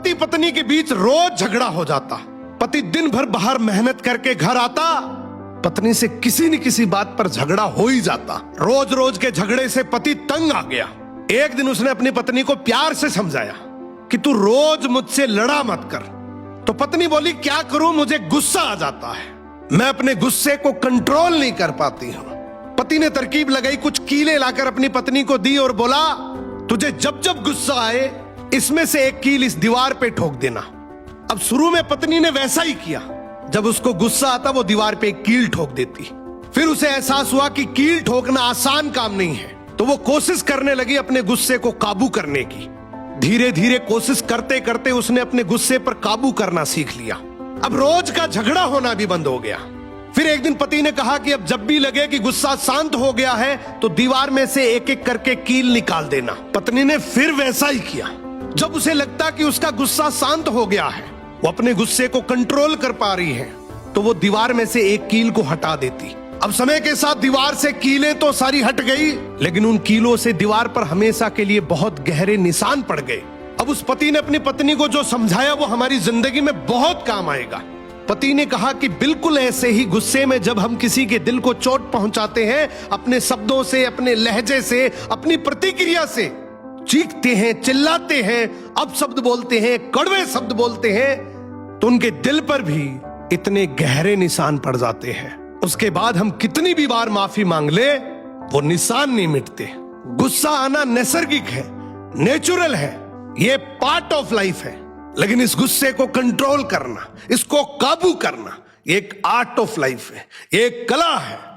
पति पत्नी के बीच रोज झगड़ा हो जाता। पति दिन भर बाहर मेहनत करके घर आता, पत्नी से किसी न किसी बात पर झगड़ा हो ही जाता। रोज रोज के झगड़े से पति तंग आ गया। एक दिन उसने अपनी पत्नी को प्यार से समझाया कि तू रोज मुझसे लड़ा मत कर। तो पत्नी बोली, क्या करूं, मुझे गुस्सा आ जाता है, मैं अपने गुस्से को कंट्रोल नहीं कर पाती हूं। पति ने तरकीब लगाई, कुछ कीले लाकर अपनी पत्नी को दी और बोला, तुझे जब जब गुस्सा आए इसमें से एक कील इस दीवार पे ठोक देना। अब शुरू में पत्नी ने वैसा ही किया, जब उसको गुस्सा आता वो दीवार पे एक कील ठोक देती। फिर उसे एहसास हुआ कि कील ठोकना आसान काम नहीं है, तो वो कोशिश करने लगी अपने गुस्से को काबू करने की। धीरे धीरे कोशिश करते करते उसने अपने गुस्से पर काबू करना सीख लिया। अब रोज का झगड़ा होना भी बंद हो गया। फिर एक दिन पति ने कहा कि अब जब भी लगे कि गुस्सा शांत हो गया है तो दीवार में से एक एक करके कील निकाल देना। पत्नी ने फिर वैसा ही किया। जब उसे लगता कि उसका गुस्सा शांत हो गया है, वो अपने गुस्से को कंट्रोल कर पा रही है, तो वो दीवार में से एक कील को हटा देती। अब समय के साथ दीवार से कीलें तो सारी हट गई, लेकिन उन कीलों से दीवार पर हमेशा के लिए बहुत गहरे निशान पड़ गए। अब उस पति ने अपनी पत्नी को जो समझाया वो हमारी जिंदगी में बहुत काम आएगा। पति ने कहा कि बिल्कुल ऐसे ही गुस्से में जब हम किसी के दिल को चोट पहुंचाते हैं, अपने शब्दों से, अपने लहजे से, अपनी प्रतिक्रिया से, चीखते हैं, चिल्लाते हैं, अपशब्द बोलते हैं, कड़वे शब्द बोलते हैं, तो उनके दिल पर भी इतने गहरे निशान पड़ जाते हैं। उसके बाद हम कितनी भी बार माफी मांग ले, वो निशान नहीं मिटते। गुस्सा आना नैसर्गिक है, नेचुरल है, ये पार्ट ऑफ लाइफ है। लेकिन इस गुस्से को कंट्रोल करना, इसको काबू करना, ये एक आर्ट ऑफ लाइफ है, ये एक कला है।